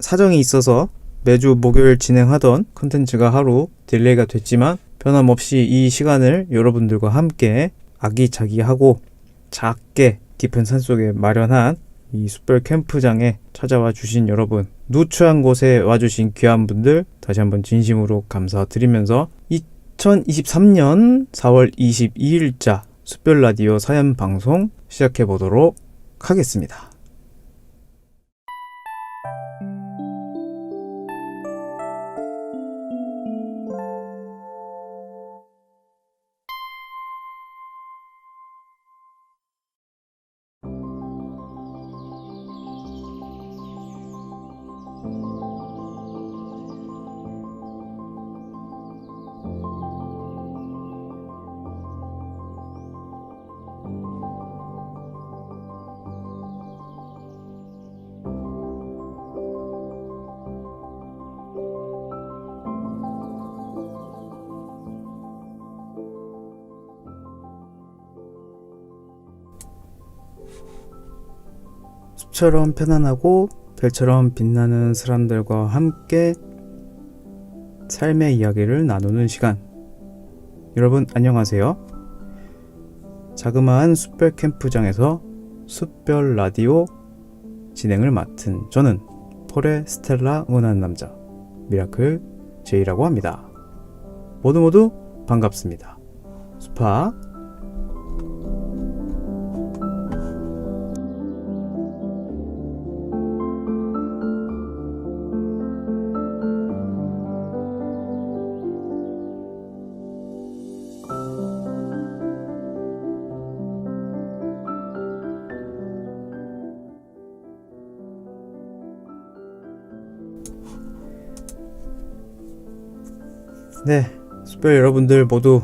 사정이 있어서 매주 목요일 진행하던 컨텐츠가 하루 딜레이가 됐지만 변함없이 이 시간을 여러분들과 함께 아기자기하고 작게 깊은 산속에 마련한 이 숯별 캠프장에 찾아와 주신 여러분, 누추한 곳에 와주신 귀한 분들 다시 한번 진심으로 감사드리면서 2023년 4월 22일자 숯별 라디오 사연 방송 시작해 보도록 하겠습니다. 숲처럼 편안하고 별처럼 빛나는 사람들과 함께 삶의 이야기를 나누는 시간. 여러분 안녕하세요. 자그마한 숯별 캠프장에서 숯별 라디오 진행을 맡은 저는 폴의 스텔라 응원하는 남자 미라클 제이라고 합니다. 모두 반갑습니다. 수파. 네, 숯별 여러분들 모두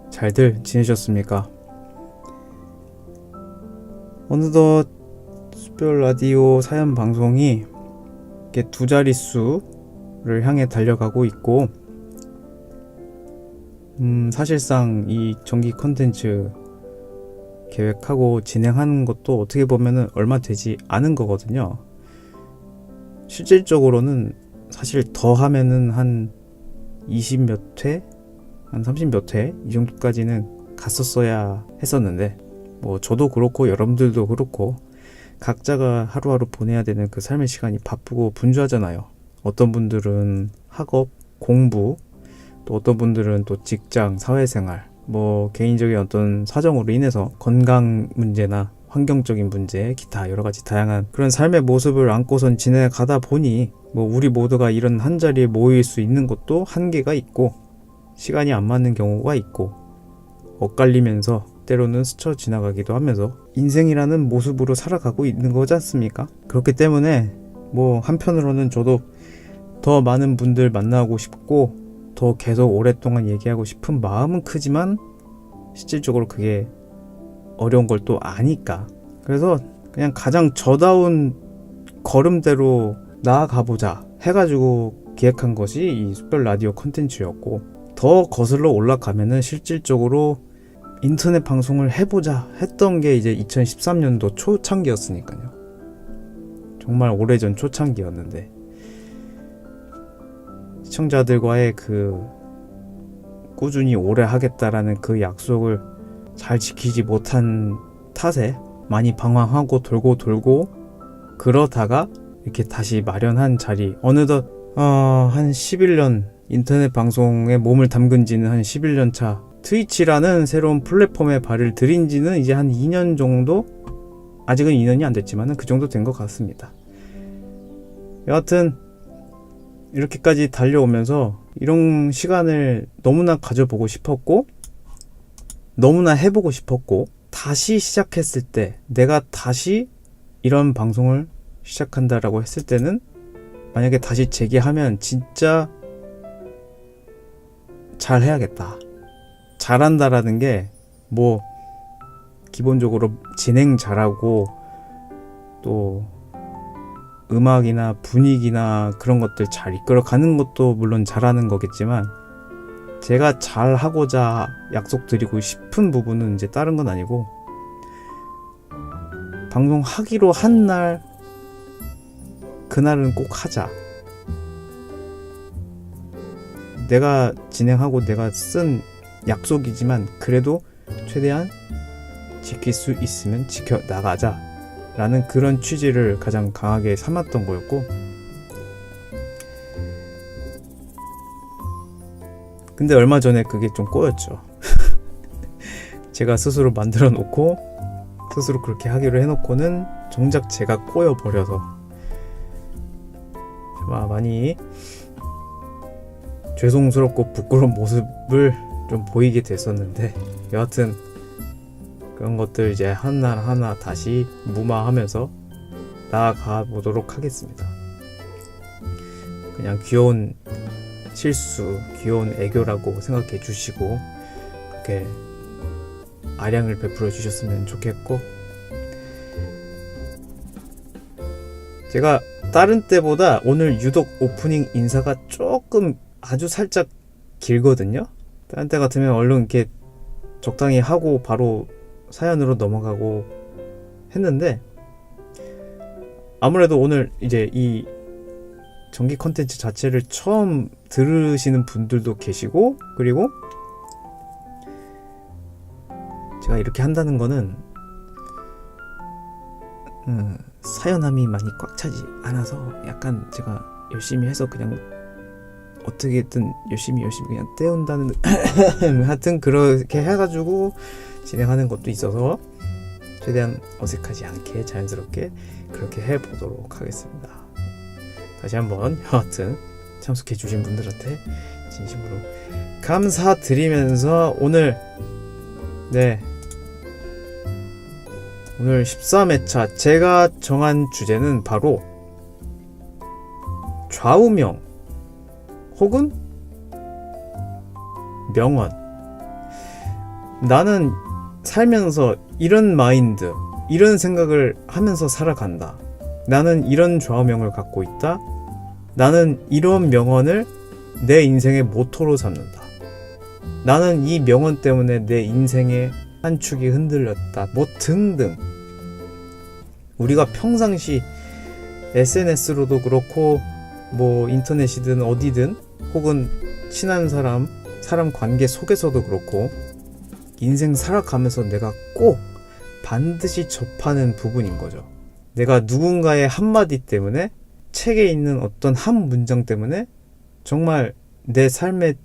잘들 지내셨습니까? 어느덧 숯별 라디오 사연 방송이 이렇게 두 자릿수를 향해 달려가고 있고, 사실상 이 정기 컨텐츠 계획하고 진행하는 것도 어떻게 보면은 얼마 되지 않은 거거든요. 실질적으로는 사실 더 하면은 한 20 몇 회? 한 30 몇 회? 이 정도까지는 갔었어야 했었는데, 뭐 저도 그렇고 여러분들도 그렇고 각자가 하루하루 보내야 되는 그 삶의 시간이 바쁘고 분주하잖아요. 어떤 분들은 학업, 공부, 또 어떤 분들은 또 직장, 사회생활, 뭐 개인적인 어떤 사정으로 인해서 건강 문제나 환경적인 문제, 기타 여러 가지 다양한 그런 삶의 모습을 안고선 지내가다 보니 뭐 우리 모두가 이런 한 자리에 모일 수 있는 것도 한계가 있고 시간이 안 맞는 경우가 있고 엇갈리면서 때로는 스쳐 지나가기도 하면서 인생이라는 모습으로 살아가고 있는 거지 않습니까? 그렇기 때문에 뭐 한편으로는 저도 더 많은 분들 만나고 싶고 더 계속 오랫동안 얘기하고 싶은 마음은 크지만 실질적으로 그게 어려운 걸 또 아니까, 그래서 그냥 가장 저다운 걸음대로 나아가보자 해가지고 기획한 것이 이 숯별 라디오 콘텐츠였고, 더 거슬러 올라가면은 실질적으로 인터넷 방송을 해보자 했던 게 이제 2013년도 초창기였으니까요. 정말 오래전 초창기였는데 시청자들과의 그 꾸준히 오래 하겠다라는 그 약속을 잘 지키지 못한 탓에 많이 방황하고 돌고 그러다가 이렇게 다시 마련한 자리, 어느덧 한 11년 인터넷 방송에 몸을 담근 지는 한 11년 차, 트위치라는 새로운 플랫폼에 발을 들인 지는 이제 한 2년 정도? 아직은 2년이 안 됐지만 그 정도 된 것 같습니다. 여하튼 이렇게까지 달려오면서 이런 시간을 너무나 가져보고 싶었고 너무나 해보고 싶었고, 다시 시작했을 때, 내가 다시 이런 방송을 시작한다라고 했을 때는 만약에 다시 재개하면 진짜 잘 해야겠다. 잘한다라는 게 뭐 기본적으로 진행 잘하고 또 음악이나 분위기나 그런 것들 잘 이끌어가는 것도 물론 잘하는 거겠지만, 제가 잘 하고자 약속드리고 싶은 부분은 이제 다른 건 아니고, 방송하기로 한 날 그날은 꼭 하자. 내가 진행하고 내가 쓴 약속이지만 그래도 최대한 지킬 수 있으면 지켜나가자 라는 그런 취지를 가장 강하게 삼았던 거였고, 근데 얼마 전에 그게 좀 꼬였죠. 제가 스스로 만들어 놓고 스스로 그렇게 하기로 해놓고는 정작 제가 꼬여버려서 많이 죄송스럽고 부끄러운 모습을 좀 보이게 됐었는데, 여하튼 그런 것들 이제 하나하나 다시 무마하면서 나아가 보도록 하겠습니다. 그냥 귀여운 실수, 귀여운 애교라고 생각해 주시고 그렇게 아량을 베풀어 주셨으면 좋겠고, 제가 다른 때보다 오늘 유독 오프닝 인사가 조금 아주 살짝 길거든요. 다른 때 같으면 얼른 이렇게 적당히 하고 바로 사연으로 넘어가고 했는데, 아무래도 오늘 이제 이 정기 컨텐츠 자체를 처음 들으시는 분들도 계시고, 그리고 제가 이렇게 한다는 거는 사연함이 많이 꽉 차지 않아서 약간 제가 열심히 해서 그냥 어떻게든 열심히 그냥 때운다는 하여튼 그렇게 해가지고 진행하는 것도 있어서 최대한 어색하지 않게 자연스럽게 그렇게 해보도록 하겠습니다. 다시 한번 여하튼 참석해 주신 분들한테 진심으로 감사드리면서 오늘 13회차 제가 정한 주제는 바로 좌우명 혹은 명언. 나는 살면서 이런 마인드, 이런 생각을 하면서 살아간다. 나는 이런 좌우명을 갖고 있다. 나는 이런 명언을 내 인생의 모토로 삼는다. 나는 이 명언 때문에 내 인생의 한 축이 흔들렸다. 뭐 등등. 우리가 평상시 SNS로도 그렇고 뭐 인터넷이든 어디든 혹은 친한 사람 관계 속에서도 그렇고 인생 살아가면서 내가 꼭 반드시 접하는 부분인 거죠. 내가 누군가의 한마디 때문에, 책에 있는 어떤 한 문장 때문에 정말 내 삶의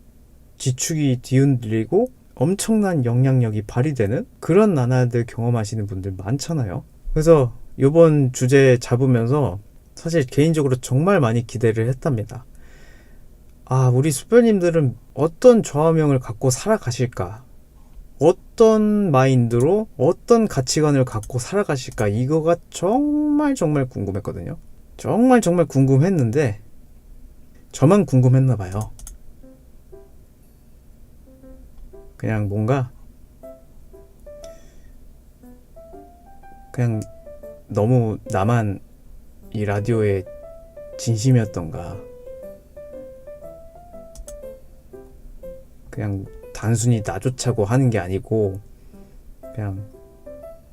지축이 뒤흔들리고 엄청난 영향력이 발휘되는 그런 나날들 경험하시는 분들 많잖아요. 그래서 이번 주제 잡으면서 사실 개인적으로 정말 많이 기대를 했답니다. 우리 수별님들은 어떤 좌우명을 갖고 살아가실까? 어떤 마인드로, 어떤 가치관을 갖고 살아가실까? 이거가 정말 궁금했거든요. 정말 궁금했는데 저만 궁금했나 봐요. 그냥 뭔가 그냥 너무 나만 이 라디오에 진심이었던가, 그냥 단순히 나 좋자고 하는 게 아니고 그냥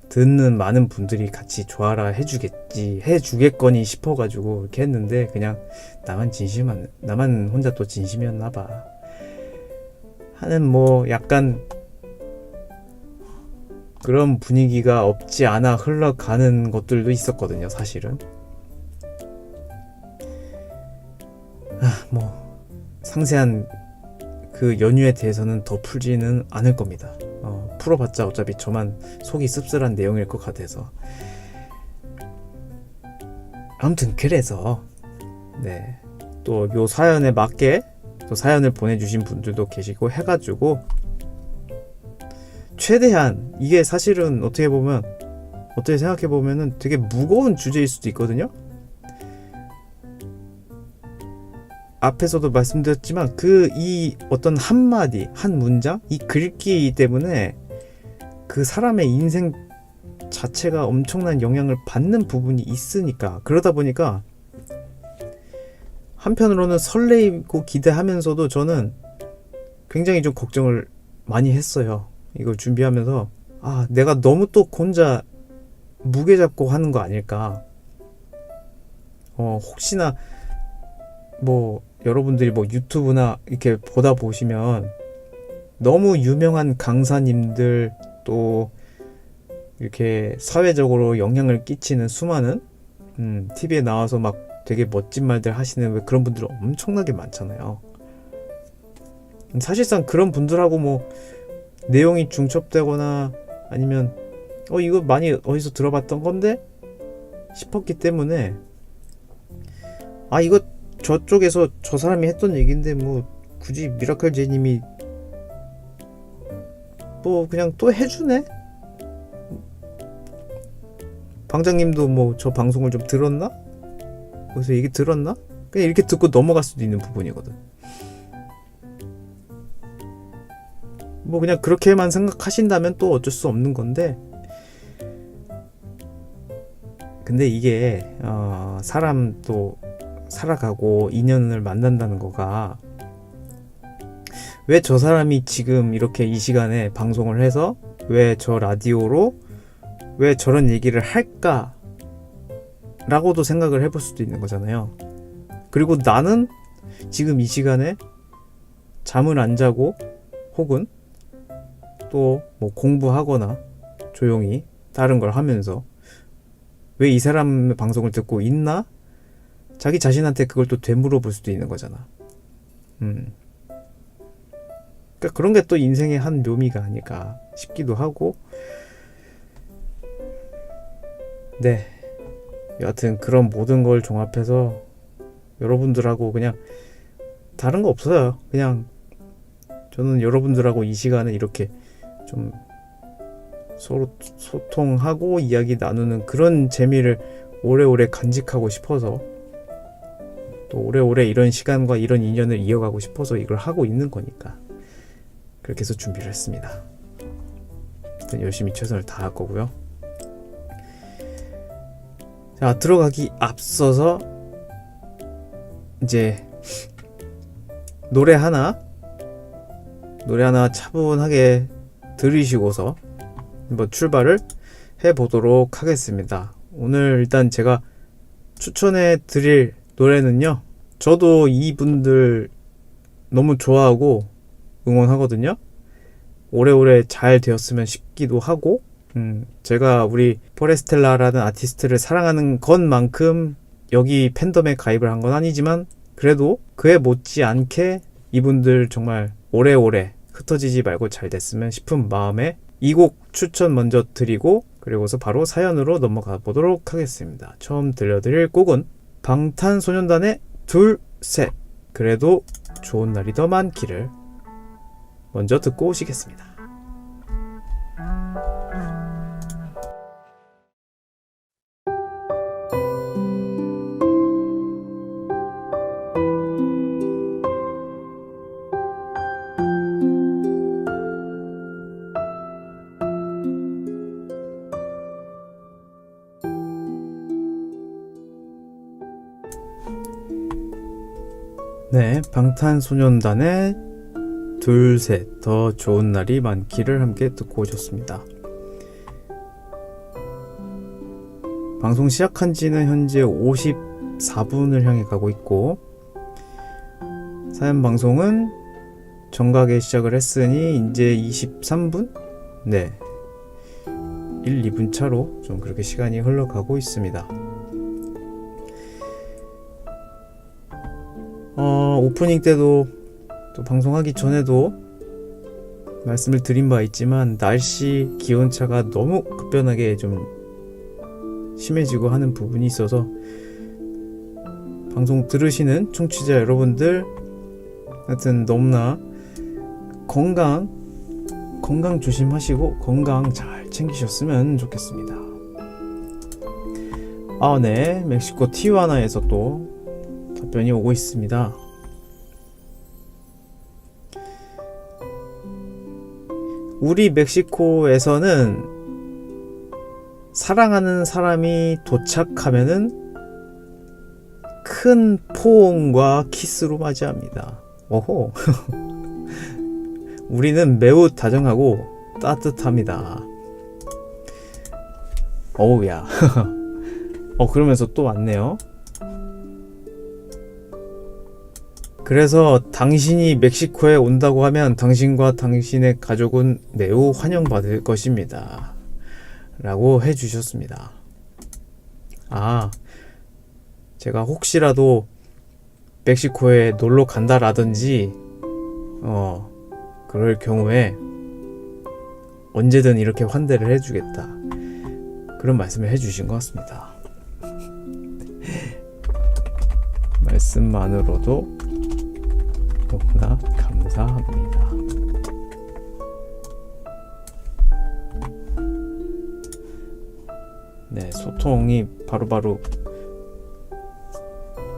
듣는 많은 분들이 같이 좋아라 해주겠거니 싶어가지고 이렇게 했는데, 그냥 나만 혼자 또 진심이었나봐 하는 뭐 약간 그런 분위기가 없지 않아 흘러가는 것들도 있었거든요. 사실은 뭐 상세한 그 연유에 대해서는 더 풀지는 않을 겁니다. 풀어봤자 어차피 저만 속이 씁쓸한 내용일 것 같아서. 아무튼 그래서 또 요 사연에 맞게 또 사연을 보내주신 분들도 계시고 해가지고 최대한, 이게 사실은 어떻게 생각해보면은 되게 무거운 주제일 수도 있거든요. 앞에서도 말씀드렸지만 이 어떤 한마디, 한 문장, 이 글귀 때문에 그 사람의 인생 자체가 엄청난 영향을 받는 부분이 있으니까, 그러다 보니까 한편으로는 설레이고 기대하면서도 저는 굉장히 좀 걱정을 많이 했어요. 이걸 준비하면서 내가 너무 또 혼자 무게 잡고 하는 거 아닐까, 혹시나 뭐 여러분들이 뭐 유튜브나 이렇게 보다 보시면 너무 유명한 강사님들 또 이렇게 사회적으로 영향을 끼치는 수많은 TV에 나와서 막 되게 멋진 말들 하시는 왜 그런 분들 엄청나게 많잖아요. 사실상 그런 분들하고 뭐 내용이 중첩되거나 아니면 이거 많이 어디서 들어봤던 건데 싶었기 때문에 이거 저쪽에서 저 사람이 했던 얘기인데 뭐 굳이 미라클 제님이 뭐 그냥 또 해주네? 방장님도 뭐 저 방송을 좀 들었나? 그래서 얘기 들었나? 그냥 이렇게 듣고 넘어갈 수도 있는 부분이거든. 뭐 그냥 그렇게만 생각하신다면 또 어쩔 수 없는 건데, 근데 이게 사람 또 살아가고 인연을 만난다는 거가 왜 저 사람이 지금 이렇게 이 시간에 방송을 해서 왜 저 라디오로 왜 저런 얘기를 할까 라고도 생각을 해볼 수도 있는 거잖아요. 그리고 나는 지금 이 시간에 잠을 안 자고 혹은 또 뭐 공부하거나 조용히 다른 걸 하면서 왜 이 사람의 방송을 듣고 있나? 자기 자신한테 그걸 또 되물어볼 수도 있는 거잖아. 그러니까 그런 게 또 인생의 한 묘미가 아닐까 싶기도 하고. 네, 여하튼 그런 모든 걸 종합해서 여러분들하고 그냥 다른 거 없어요. 그냥 저는 여러분들하고 이 시간에 이렇게 좀 서로 소통하고 이야기 나누는 그런 재미를 오래오래 간직하고 싶어서, 또 오래오래 이런 시간과 이런 인연을 이어가고 싶어서 이걸 하고 있는 거니까 그렇게 해서 준비를 했습니다. 일단 열심히 최선을 다할 거고요. 자, 들어가기 앞서서 이제 노래 하나 차분하게 들으시고서 한번 출발을 해보도록 하겠습니다. 오늘 일단 제가 추천해 드릴 노래는요, 저도 이분들 너무 좋아하고 응원하거든요. 오래오래 잘 되었으면 싶기도 하고, 제가 우리 포레스텔라라는 아티스트를 사랑하는 것만큼 여기 팬덤에 가입을 한 건 아니지만 그래도 그에 못지않게 이분들 정말 오래오래 흩어지지 말고 잘 됐으면 싶은 마음에 이 곡 추천 먼저 드리고 그리고서 바로 사연으로 넘어가 보도록 하겠습니다. 처음 들려드릴 곡은 방탄소년단의 둘, 셋, 그래도 좋은 날이 더 많기를 먼저 듣고 오시겠습니다. 네, 방탄소년단의 둘, 셋, 더 좋은 날이 많기를 함께 듣고 오셨습니다. 방송 시작한 지는 현재 54분을 향해 가고 있고, 사연 방송은 정각에 시작을 했으니 이제 23분? 네, 1, 2분 차로 좀 그렇게 시간이 흘러가고 있습니다. 오프닝 때도 또 방송하기 전에도 말씀을 드린 바 있지만 날씨 기온차가 너무 급변하게 좀 심해지고 하는 부분이 있어서 방송 들으시는 청취자 여러분들 하여튼 너무나 건강 조심하시고 건강 잘 챙기셨으면 좋겠습니다. 네, 멕시코 티juana에서 또 답변이 오고 있습니다. 우리 멕시코에서는 사랑하는 사람이 도착하면은 큰 포옹과 키스로 맞이합니다. 오호. 우리는 매우 다정하고 따뜻합니다. 어우야. 그러면서 또 왔네요. 그래서 당신이 멕시코에 온다고 하면 당신과 당신의 가족은 매우 환영받을 것입니다. 라고 해주셨습니다. 제가 혹시라도 멕시코에 놀러 간다라든지 그럴 경우에 언제든 이렇게 환대를 해주겠다, 그런 말씀을 해주신 것 같습니다. 말씀만으로도 너무나 감사합니다. 네, 소통이 바로바로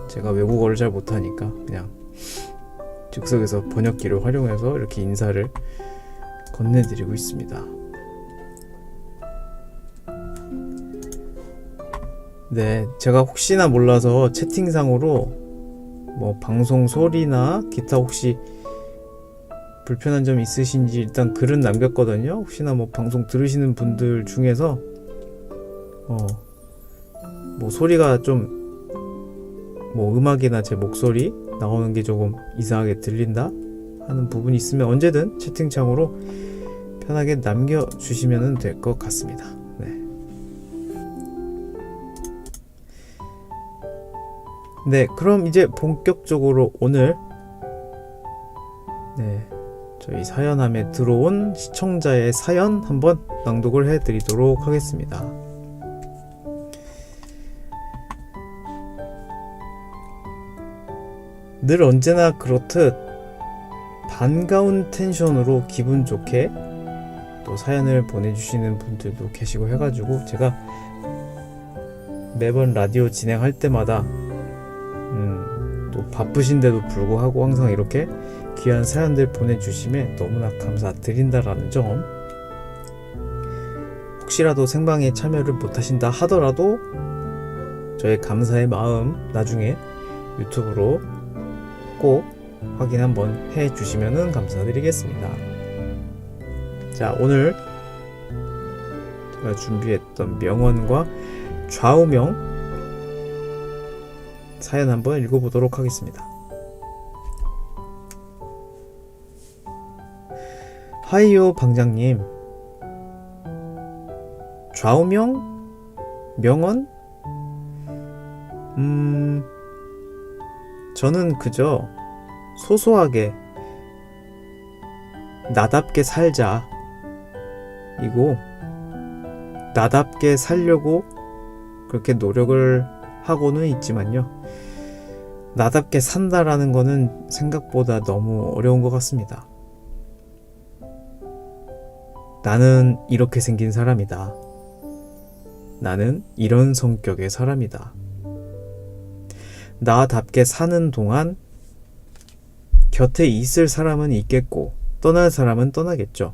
제가 외국어를 잘 못하니까 그냥 즉석에서 번역기를 활용해서 이렇게 인사를 건네드리고 있습니다. 네, 제가 혹시나 몰라서 채팅상으로 뭐 방송 소리나 기타 혹시 불편한 점 있으신지 일단 글은 남겼거든요. 혹시나 뭐 방송 들으시는 분들 중에서 뭐 소리가 좀 뭐 음악이나 제 목소리 나오는 게 조금 이상하게 들린다 하는 부분이 있으면 언제든 채팅창으로 편하게 남겨주시면 될 것 같습니다. 네, 그럼 이제 본격적으로 오늘 저희 사연함에 들어온 시청자의 사연 한번 낭독을 해드리도록 하겠습니다. 늘 언제나 그렇듯 반가운 텐션으로 기분 좋게 또 사연을 보내주시는 분들도 계시고 해가지고 제가 매번 라디오 진행할 때마다 또 바쁘신데도 불구하고 항상 이렇게 귀한 사연들 보내주심에 너무나 감사드린다라는 점, 혹시라도 생방에 참여를 못하신다 하더라도 저의 감사의 마음 나중에 유튜브로 꼭 확인 한번 해주시면 감사드리겠습니다. 자, 오늘 제가 준비했던 명언과 좌우명 사연 한번 읽어보도록 하겠습니다. 하이요 방장님, 좌우명? 명언? 저는 그저 소소하게 나답게 살자 이고, 나답게 살려고 그렇게 노력을 하고는 있지만요, 나답게 산다라는 거는 생각보다 너무 어려운 것 같습니다. 나는 이렇게 생긴 사람이다. 나는 이런 성격의 사람이다. 나답게 사는 동안 곁에 있을 사람은 있겠고 떠날 사람은 떠나겠죠.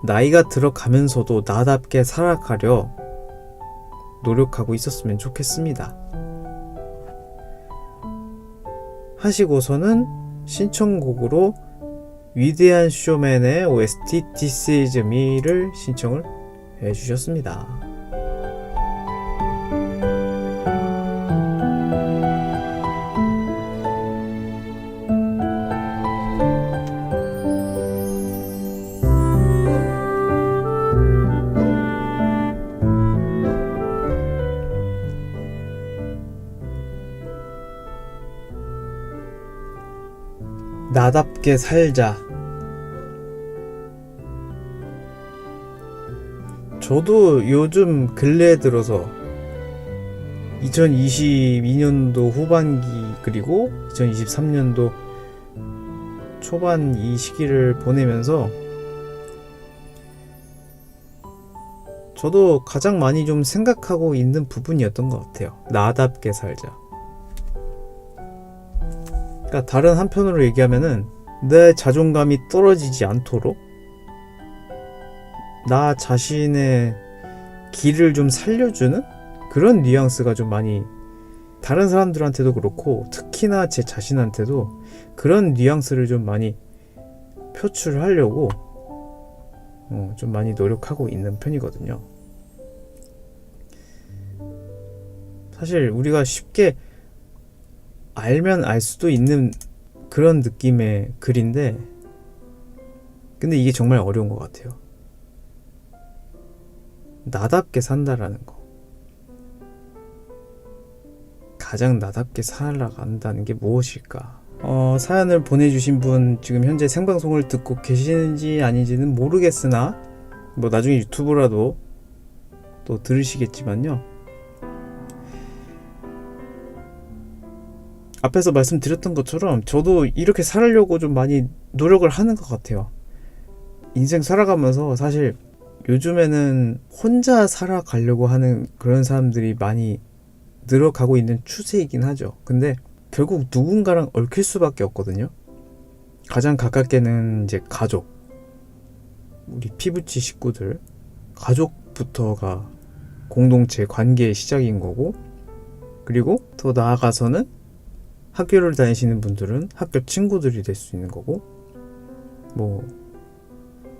나이가 들어가면서도 나답게 살아가려 노력하고 있었으면 좋겠습니다. 하시고서는 신청곡으로 위대한 쇼맨의 OST This Is Me를 신청을 해주셨습니다. 나답게 살자. 저도 요즘 근래에 들어서 2022년도 후반기 그리고 2023년도 초반 이 시기를 보내면서 저도 가장 많이 좀 생각하고 있는 부분이었던 것 같아요. 나답게 살자. 그러니까 다른 한편으로 얘기하면은 내 자존감이 떨어지지 않도록 나 자신의 길을 좀 살려주는 그런 뉘앙스가 좀 많이 다른 사람들한테도 그렇고 특히나 제 자신한테도 그런 뉘앙스를 좀 많이 표출하려고 좀 많이 노력하고 있는 편이거든요. 사실 우리가 쉽게 알면 알 수도 있는 그런 느낌의 글인데, 근데 이게 정말 어려운 것 같아요. 나답게 산다라는 거. 가장 나답게 살아간다는 게 무엇일까? 사연을 보내주신 분 지금 현재 생방송을 듣고 계시는지 아닌지는 모르겠으나 뭐 나중에 유튜브라도 또 들으시겠지만요. 앞에서 말씀드렸던 것처럼 저도 이렇게 살려고 좀 많이 노력을 하는 것 같아요. 인생 살아가면서 사실 요즘에는 혼자 살아가려고 하는 그런 사람들이 많이 늘어가고 있는 추세이긴 하죠. 근데 결국 누군가랑 얽힐 수밖에 없거든요. 가장 가깝게는 이제 가족, 우리 피부치 식구들, 가족부터가 공동체 관계의 시작인 거고, 그리고 더 나아가서는 학교를 다니시는 분들은 학교 친구들이 될 수 있는 거고, 뭐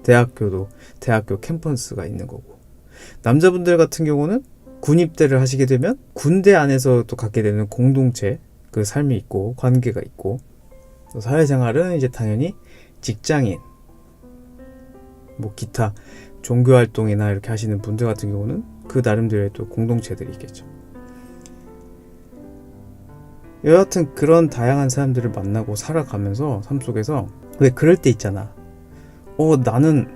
대학교도 대학교 캠퍼스가 있는 거고, 남자분들 같은 경우는 군입대를 하시게 되면 군대 안에서 또 갖게 되는 공동체, 그 삶이 있고 관계가 있고, 또 사회생활은 이제 당연히 직장인, 뭐 기타 종교활동이나 이렇게 하시는 분들 같은 경우는 그 나름대로의 또 공동체들이 있겠죠. 여하튼 그런 다양한 사람들을 만나고 살아가면서 삶 속에서 왜 그럴 때 있잖아. 나는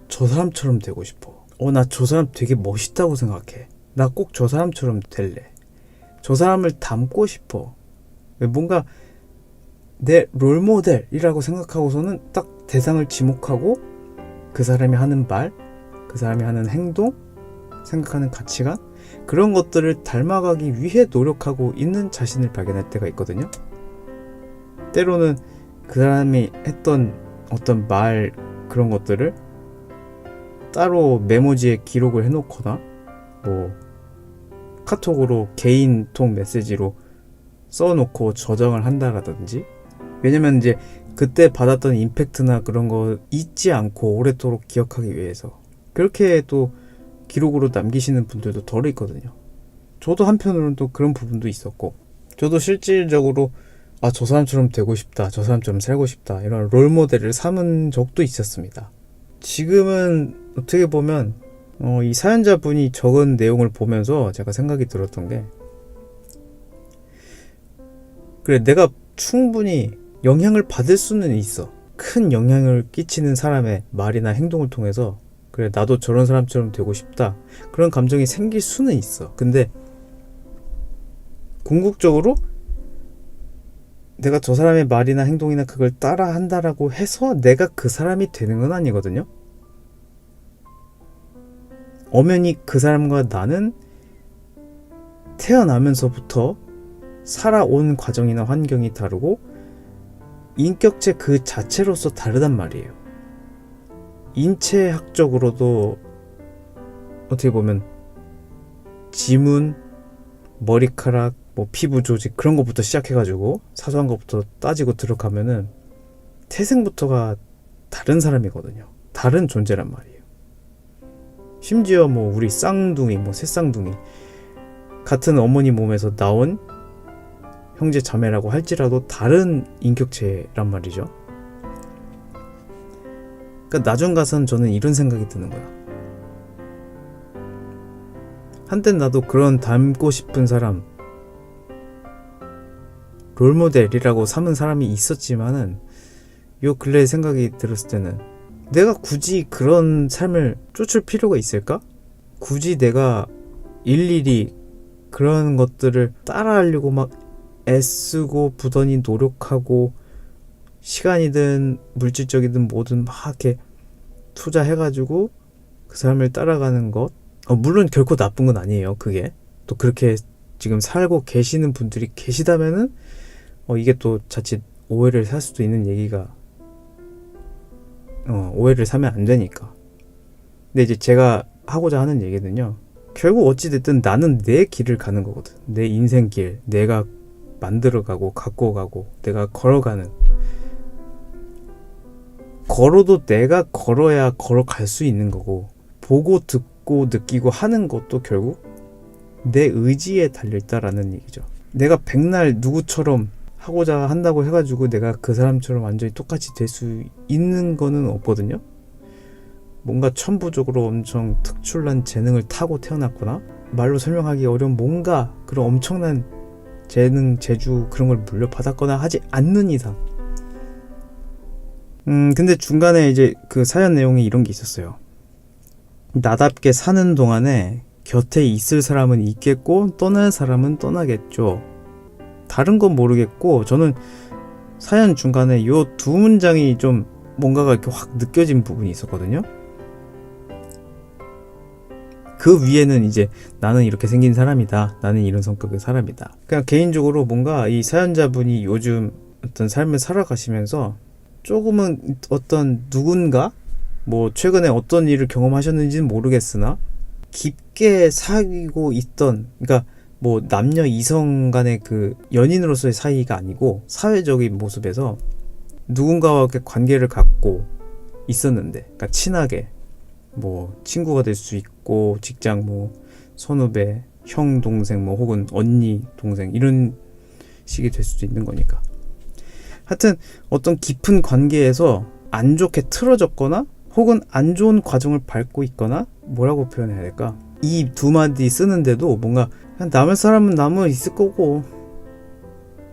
저 사람처럼 되고 싶어. 나 저 사람 되게 멋있다고 생각해. 나 꼭 저 사람처럼 될래. 저 사람을 닮고 싶어. 뭔가 내 롤모델이라고 생각하고서는 딱 대상을 지목하고 그 사람이 하는 말, 그 사람이 하는 행동, 생각하는 가치관, 그런 것들을 닮아가기 위해 노력하고 있는 자신을 발견할 때가 있거든요. 때로는 그 사람이 했던 어떤 말, 그런 것들을 따로 메모지에 기록을 해놓거나 뭐 카톡으로 개인톡 메시지로 써놓고 저장을 한다라든지, 왜냐면 이제 그때 받았던 임팩트나 그런 거 잊지 않고 오래도록 기억하기 위해서 그렇게 또 기록으로 남기시는 분들도 덜 있거든요. 저도 한편으로는 또 그런 부분도 있었고, 저도 실질적으로 저 사람처럼 되고 싶다, 저 사람처럼 살고 싶다, 이런 롤모델을 삼은 적도 있었습니다. 지금은 어떻게 보면 이 사연자분이 적은 내용을 보면서 제가 생각이 들었던 게, 그래, 내가 충분히 영향을 받을 수는 있어. 큰 영향을 끼치는 사람의 말이나 행동을 통해서 그래, 나도 저런 사람처럼 되고 싶다, 그런 감정이 생길 수는 있어. 근데 궁극적으로 내가 저 사람의 말이나 행동이나 그걸 따라 한다라고 해서 내가 그 사람이 되는 건 아니거든요. 엄연히 그 사람과 나는 태어나면서부터 살아온 과정이나 환경이 다르고 인격체 그 자체로서 다르단 말이에요. 인체학적으로도 어떻게 보면 지문, 머리카락, 뭐 피부 조직, 그런 것부터 시작해가지고 사소한 것부터 따지고 들어가면은 태생부터가 다른 사람이거든요. 다른 존재란 말이에요. 심지어 뭐 우리 쌍둥이, 뭐 새쌍둥이, 같은 어머니 몸에서 나온 형제 자매라고 할지라도 다른 인격체란 말이죠. 그러니까 나중 가선 저는 이런 생각이 드는 거야. 한땐 나도 그런 닮고 싶은 사람, 롤모델이라고 삼은 사람이 있었지만은 요 근래 생각이 들었을 때는 내가 굳이 그런 삶을 쫓을 필요가 있을까? 굳이 내가 일일이 그런 것들을 따라하려고 막 애쓰고 부단히 노력하고 시간이든 물질적이든 뭐든 막 이렇게 투자해가지고 그 사람을 따라가는 것, 물론 결코 나쁜 건 아니에요. 그게 또 그렇게 지금 살고 계시는 분들이 계시다면은 이게 또 자칫 오해를 살 수도 있는 얘기가, 오해를 사면 안 되니까. 근데 이제 제가 하고자 하는 얘기는요, 결국 어찌됐든 나는 내 길을 가는 거거든. 내 인생길, 내가 만들어가고 갖고 가고 내가 걸어가는, 걸어도 내가 걸어야 걸어갈 수 있는 거고, 보고 듣고 느끼고 하는 것도 결국 내 의지에 달려있다라는 얘기죠. 내가 백날 누구처럼 하고자 한다고 해가지고 내가 그 사람처럼 완전히 똑같이 될 수 있는 거는 없거든요. 뭔가 천부적으로 엄청 특출난 재능을 타고 태어났거나 말로 설명하기 어려운 뭔가 그런 엄청난 재능, 재주 그런 걸 물려받았거나 하지 않는 이상. 근데 중간에 이제 그 사연 내용에 이런 게 있었어요. 나답게 사는 동안에 곁에 있을 사람은 있겠고 떠날 사람은 떠나겠죠. 다른 건 모르겠고 저는 사연 중간에 요 두 문장이 좀 뭔가가 이렇게 확 느껴진 부분이 있었거든요. 그 위에는 이제 나는 이렇게 생긴 사람이다. 나는 이런 성격의 사람이다. 그냥 개인적으로 뭔가 이 사연자분이 요즘 어떤 삶을 살아가시면서 조금은 어떤 누군가 뭐 최근에 어떤 일을 경험하셨는지는 모르겠으나 깊게 사귀고 있던, 그러니까 뭐 남녀 이성 간의 그 연인으로서의 사이가 아니고 사회적인 모습에서 누군가와 이렇게 관계를 갖고 있었는데, 그러니까 친하게 뭐 친구가 될 수 있고 직장 뭐 선후배, 형 동생 뭐 혹은 언니 동생 이런 식이 될 수도 있는 거니까. 하여튼 어떤 깊은 관계에서 안 좋게 틀어졌거나 혹은 안 좋은 과정을 밟고 있거나, 뭐라고 표현해야 될까? 이 두 마디 쓰는데도 뭔가 그냥 남을 사람은 남아 있을 거고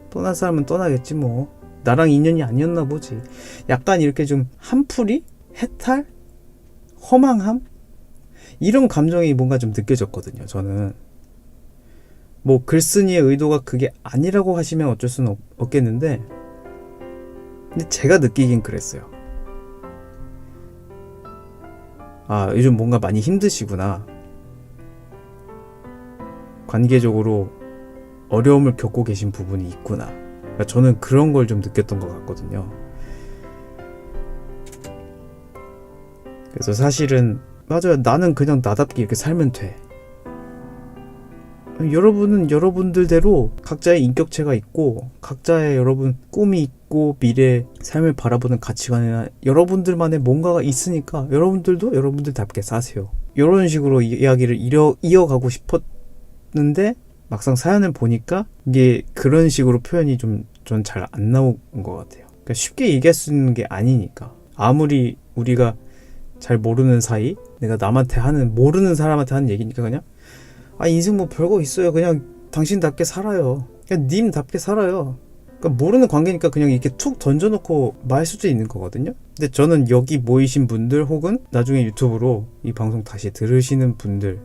떠날 사람은 떠나겠지 뭐, 나랑 인연이 아니었나 보지, 약간 이렇게 좀 한풀이? 해탈? 허망함? 이런 감정이 뭔가 좀 느껴졌거든요. 저는 뭐 글쓴이의 의도가 그게 아니라고 하시면 어쩔 수는 없겠는데, 근데 제가 느끼긴 그랬어요. 아, 요즘 뭔가 많이 힘드시구나, 관계적으로 어려움을 겪고 계신 부분이 있구나. 그러니까 저는 그런 걸 좀 느꼈던 것 같거든요. 그래서 사실은 맞아요. 나는 그냥 나답게 이렇게 살면 돼. 여러분은 여러분들대로 각자의 인격체가 있고 각자의 여러분 꿈이 있고 미래 삶을 바라보는 가치관이나 여러분들만의 뭔가가 있으니까 여러분들도 여러분들답게 사세요. 이런 식으로 이야기를 이어가고 싶었는데 막상 사연을 보니까 이게 그런 식으로 표현이 좀 전 잘 안 나온 것 같아요. 그러니까 쉽게 얘기할 수 있는 게 아니니까. 아무리 우리가 잘 모르는 사이, 내가 남한테 하는, 모르는 사람한테 하는 얘기니까 그냥 아, 인생 뭐 별거 있어요. 그냥 당신답게 살아요. 그냥 님답게 살아요. 그러니까 모르는 관계니까 그냥 이렇게 툭 던져놓고 말 수도 있는 거거든요. 근데 저는 여기 모이신 분들 혹은 나중에 유튜브로 이 방송 다시 들으시는 분들,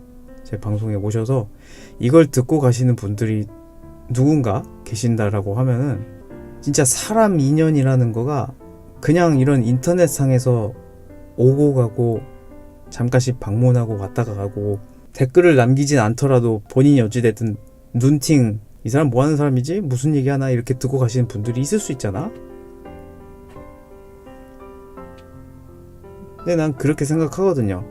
제 방송에 오셔서 이걸 듣고 가시는 분들이 누군가 계신다라고 하면은 진짜 사람 인연이라는 거가 그냥 이런 인터넷상에서 오고 가고 잠깐씩 방문하고 왔다가 가고 댓글을 남기진 않더라도 본인이 어찌됐든 눈팅, 이 사람 뭐하는 사람이지? 무슨 얘기하나? 이렇게 듣고 가시는 분들이 있을 수 있잖아. 근데 난 그렇게 생각하거든요.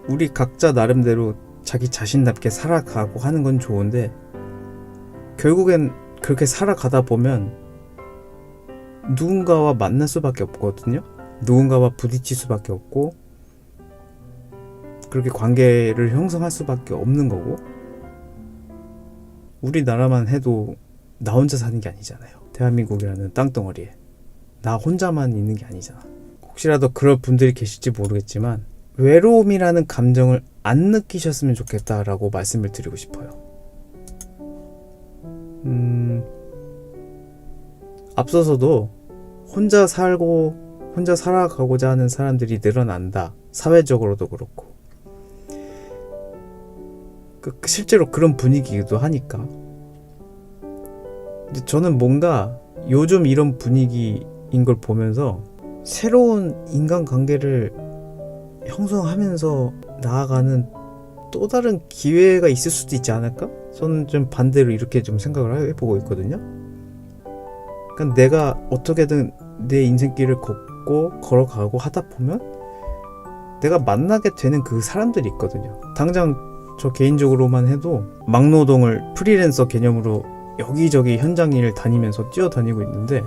우리 각자 나름대로 자기 자신답게 살아가고 하는 건 좋은데 결국엔 그렇게 살아가다 보면 누군가와 만날 수밖에 없거든요. 누군가와 부딪힐 수밖에 없고 그렇게 관계를 형성할 수밖에 없는 거고, 우리나라만 해도 나 혼자 사는 게 아니잖아요. 대한민국이라는 땅덩어리에 나 혼자만 있는 게 아니잖아. 혹시라도 그럴 분들이 계실지 모르겠지만 외로움이라는 감정을 안 느끼셨으면 좋겠다라고 말씀을 드리고 싶어요. 앞서서도 혼자 살고 혼자 살아가고자 하는 사람들이 늘어난다. 사회적으로도 그렇고 실제로 그런 분위기이기도 하니까. 근데 저는 뭔가 요즘 이런 분위기인 걸 보면서 새로운 인간관계를 형성하면서 나아가는 또 다른 기회가 있을 수도 있지 않을까? 저는 좀 반대로 이렇게 좀 생각을 해보고 있거든요. 그러니까 내가 어떻게든 내 인생길을 걷고 걸어가고 하다 보면 내가 만나게 되는 그 사람들이 있거든요. 당장 저 개인적으로만 해도 막노동을 프리랜서 개념으로 여기저기 현장 일을 다니면서 뛰어다니고 있는데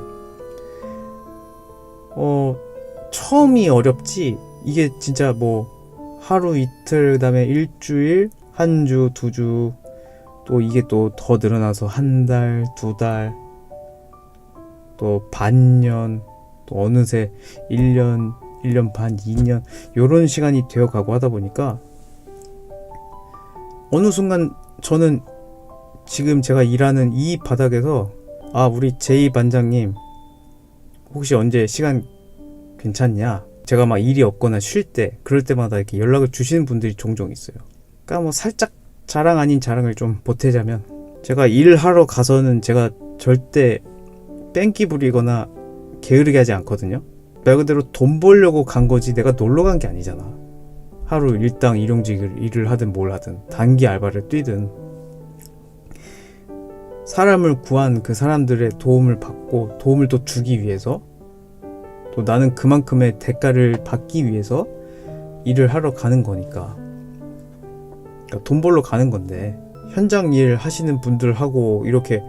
처음이 어렵지 이게 진짜 뭐 하루 이틀 그다음에 일주일, 한 주, 두 주 또 이게 또 더 늘어나서 한 달, 두 달, 또 반년, 또 어느새 1년, 1년 반, 2년 요런 시간이 되어가고 하다 보니까 어느 순간 저는 지금 제가 일하는 이 바닥에서 우리 제이 반장님 혹시 언제 시간 괜찮냐? 제가 막 일이 없거나 쉴 때 그럴 때마다 이렇게 연락을 주시는 분들이 종종 있어요. 그러니까 뭐 살짝 자랑 아닌 자랑을 좀 보태자면 제가 일하러 가서는 제가 절대 뺑기 부리거나 게으르게 하지 않거든요. 말 그대로 돈 벌려고 간 거지 내가 놀러 간 게 아니잖아. 하루 일당 일용직 일을 하든 뭘 하든 단기 알바를 뛰든 사람을 구한 그 사람들의 도움을 받고 도움을 또 주기 위해서 또 나는 그만큼의 대가를 받기 위해서 일을 하러 가는 거니까. 그러니까 돈 벌러 가는 건데 현장 일 하시는 분들하고 이렇게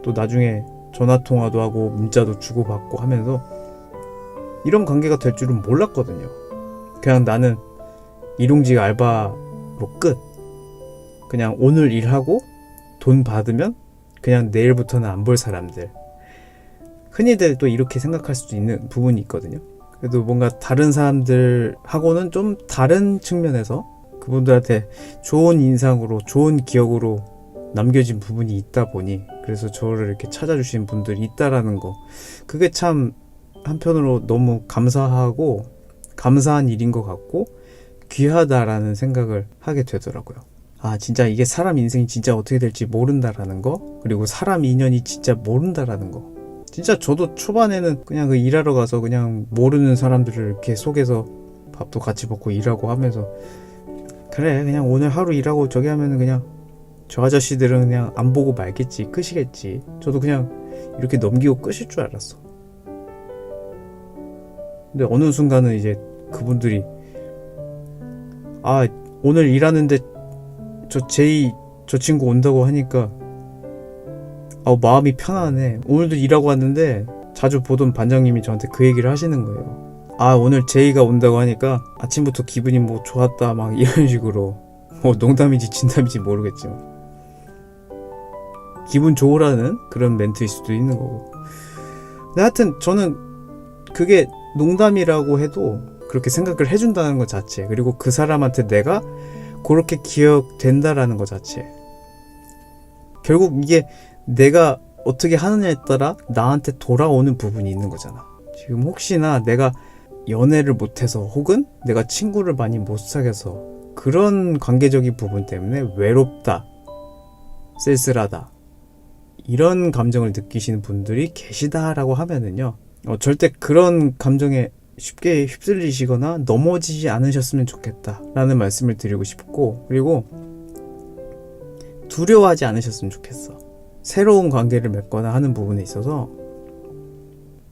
또 나중에 전화통화도 하고 문자도 주고받고 하면서 이런 관계가 될 줄은 몰랐거든요. 그냥 나는 일용직 알바로 끝. 그냥 오늘 일하고 돈 받으면 그냥 내일부터는 안 볼 사람들. 흔히들 또 이렇게 생각할 수도 있는 부분이 있거든요. 그래도 뭔가 다른 사람들하고는 좀 다른 측면에서 그분들한테 좋은 인상으로 좋은 기억으로 남겨진 부분이 있다 보니 그래서 저를 이렇게 찾아주시는 분들이 있다라는 거, 그게 참 한편으로 너무 감사하고 감사한 일인 것 같고 귀하다라는 생각을 하게 되더라고요. 진짜 이게 사람 인생이 진짜 어떻게 될지 모른다라는 거, 그리고 사람 인연이 진짜 모른다라는 거. 진짜 저도 초반에는 그냥 그 일하러 가서 그냥 모르는 사람들을 이렇게 속에서 밥도 같이 먹고 일하고 하면서 그래 그냥 오늘 하루 일하고 저기 하면은 그냥 저 아저씨들은 그냥 안 보고 말겠지, 끝이겠지. 저도 그냥 이렇게 넘기고 끝일 줄 알았어. 근데 어느 순간은 이제 그분들이 오늘 일하는데 저 친구 온다고 하니까 마음이 편하네. 오늘도 일하고 왔는데 자주 보던 반장님이 저한테 그 얘기를 하시는 거예요. 오늘 제이가 온다고 하니까 아침부터 기분이 뭐 좋았다 막 이런 식으로, 농담인지 진담인지 모르겠지만 기분 좋으라는 그런 멘트일 수도 있는 거고. 근데 하여튼 저는 그게 농담이라고 해도 그렇게 생각을 해준다는 것 자체, 그리고 그 사람한테 내가 그렇게 기억된다라는 것 자체, 결국 이게 내가 어떻게 하느냐에 따라 나한테 돌아오는 부분이 있는 거잖아. 지금 혹시나 내가 연애를 못해서 혹은 내가 친구를 많이 못 사귀어서 그런 관계적인 부분 때문에 외롭다, 쓸쓸하다 이런 감정을 느끼시는 분들이 계시다라고 하면은요, 절대 그런 감정에 쉽게 휩쓸리시거나 넘어지지 않으셨으면 좋겠다 라는 말씀을 드리고 싶고, 그리고 두려워하지 않으셨으면 좋겠어. 새로운 관계를 맺거나 하는 부분에 있어서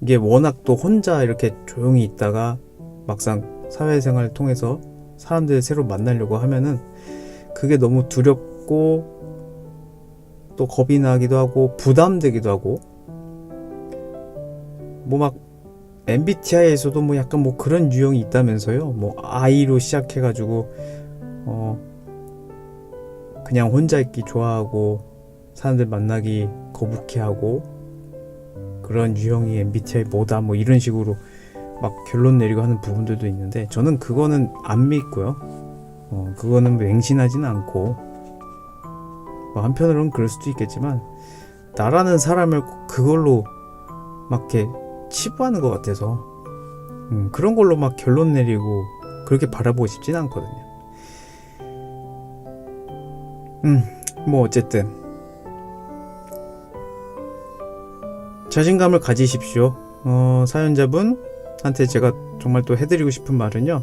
이게 워낙 또 혼자 이렇게 조용히 있다가 막상 사회생활을 통해서 사람들을 새로 만나려고 하면은 그게 너무 두렵고 또 겁이 나기도 하고 부담되기도 하고, 뭐 막 MBTI에서도 뭐 약간 뭐 그런 유형이 있다면서요. 뭐 I로 시작해가지고 그냥 혼자 있기 좋아하고 사람들 만나기 거북해하고 그런 유형이 MBTI 뭐다 뭐 이런 식으로 막 결론 내리고 하는 부분들도 있는데, 저는 그거는 안 믿고요. 그거는 맹신하지는 않고, 뭐 한편으로는 그럴 수도 있겠지만 나라는 사람을 그걸로 막 이렇게 치부하는 것 같아서 그런 걸로 막 결론 내리고 그렇게 바라보고 싶진 않거든요. 뭐 어쨌든 자신감을 가지십시오. 사연자분한테 제가 정말 또 해드리고 싶은 말은요,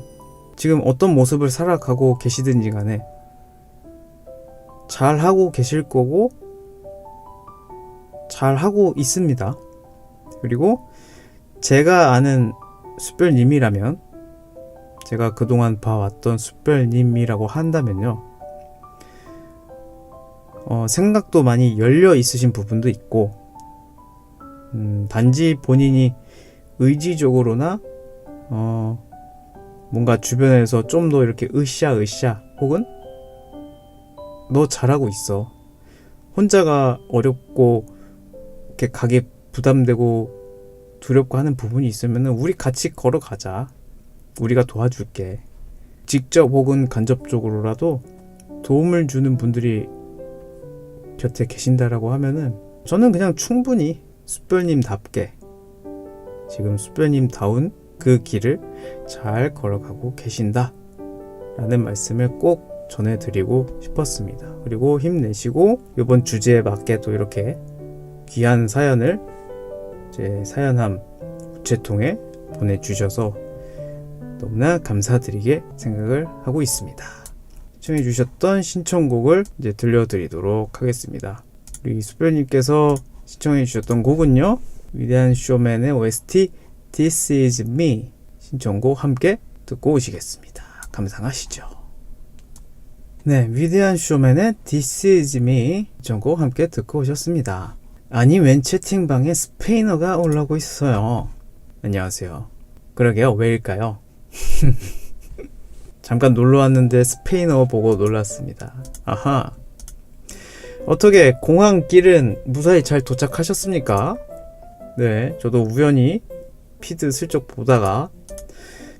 지금 어떤 모습을 살아가고 계시든지 간에 잘하고 계실 거고 잘하고 있습니다. 그리고 제가 아는 숯별님이라면, 제가 그동안 봐왔던 숯별님이라고 한다면요, 생각도 많이 열려 있으신 부분도 있고, 단지 본인이 의지적으로나 뭔가 주변에서 좀 더 이렇게 으쌰 혹은 너 잘하고 있어, 혼자가 어렵고 이렇게 가기 부담되고 두렵고 하는 부분이 있으면 우리 같이 걸어가자. 우리가 도와줄게. 직접 혹은 간접적으로라도 도움을 주는 분들이 곁에 계신다라고 하면은 저는 그냥 충분히 숯별님답게 지금 숯별님다운 그 길을 잘 걸어가고 계신다 라는 말씀을 꼭 전해드리고 싶었습니다. 그리고 힘내시고 이번 주제에 맞게 또 이렇게 귀한 사연을 제 사연함 우체통에 보내주셔서 너무나 감사드리게 생각을 하고 있습니다. 시청해주셨던 신청곡을 이제 들려드리도록 하겠습니다. 우리 수별님께서 시청해주셨던 곡은요, 위대한 쇼맨의 OST This Is Me 신청곡 함께 듣고 오시겠습니다. 감상하시죠. 네, 위대한 쇼맨의 This Is Me 신청곡 함께 듣고 오셨습니다. 아니, 웬 채팅방에 스페인어가 올라오고 있어요. 안녕하세요. 그러게요, 왜일까요? 잠깐 놀러 왔는데 스페인어 보고 놀랐습니다. 아하. 어떻게 공항길은 무사히 잘 도착하셨습니까? 네, 저도 우연히 피드 슬쩍 보다가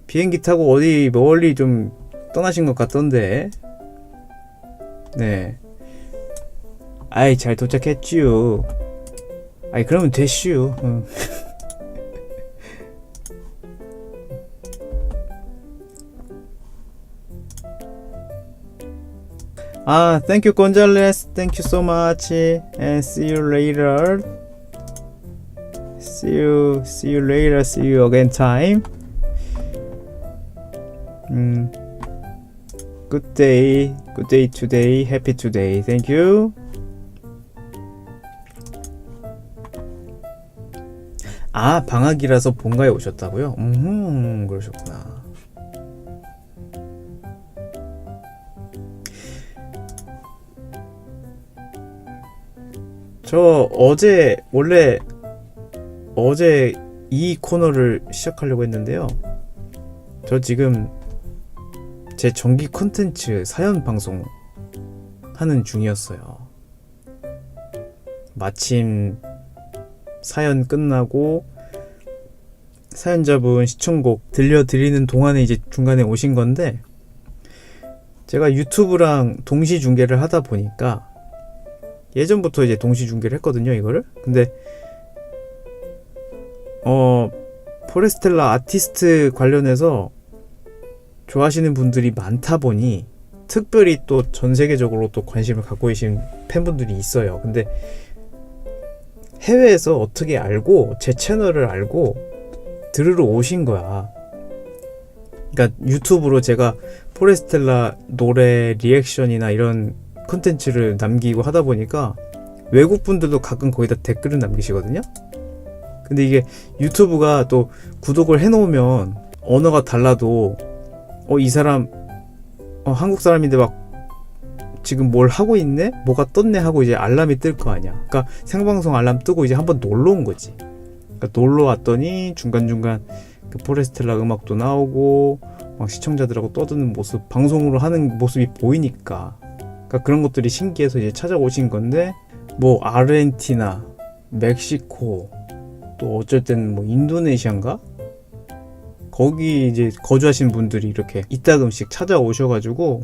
비행기 타고 어디 멀리 좀 떠나신 것 같던데. 네. 아이, 잘 도착했지요. 아이, 그러면 됐슈. Thank you, Gonzalez. Thank you so much. And see you later. See you later. See you again time. Good day. Good day today. Happy today. Thank you. 방학이라서 본가에 오셨다고요? 그러셨구나. 저 원래 어제 이 코너를 시작하려고 했는데요. 저 지금 제 정기 콘텐츠 사연 방송 하는 중이었어요. 마침 사연 끝나고 사연자분 시청곡 들려드리는 동안에 이제 중간에 오신 건데, 제가 유튜브랑 동시 중계를 하다 보니까 예전부터 이제 동시 중계를 했거든요, 이거를. 근데 포레스텔라 아티스트 관련해서 좋아하시는 분들이 많다 보니 특별히 또 전 세계적으로 또 관심을 갖고 계신 팬분들이 있어요. 근데 해외에서 어떻게 알고 제 채널을 알고 들으러 오신 거야. 그러니까 유튜브로 제가 포레스텔라 노래 리액션이나 이런 콘텐츠를 남기고 하다 보니까 외국 분들도 가끔 거기다 댓글을 남기시거든요. 근데 이게 유튜브가 또 구독을 해놓으면 언어가 달라도 이 사람 한국 사람인데 막 지금 뭘 하고 있네? 뭐가 떴네? 하고 이제 알람이 뜰 거 아니야. 그러니까 생방송 알람 뜨고 이제 한번 놀러 온 거지. 그러니까 놀러 왔더니 중간중간 그 포레스텔라 음악도 나오고 막 시청자들하고 떠드는 모습, 방송으로 하는 모습이 보이니까, 그러니까 그런 것들이 신기해서 이제 찾아오신 건데, 뭐 아르헨티나, 멕시코, 또 어쩔 때는 뭐 인도네시아인가? 거기 이제 거주하신 분들이 이렇게 이따금씩 찾아오셔가지고,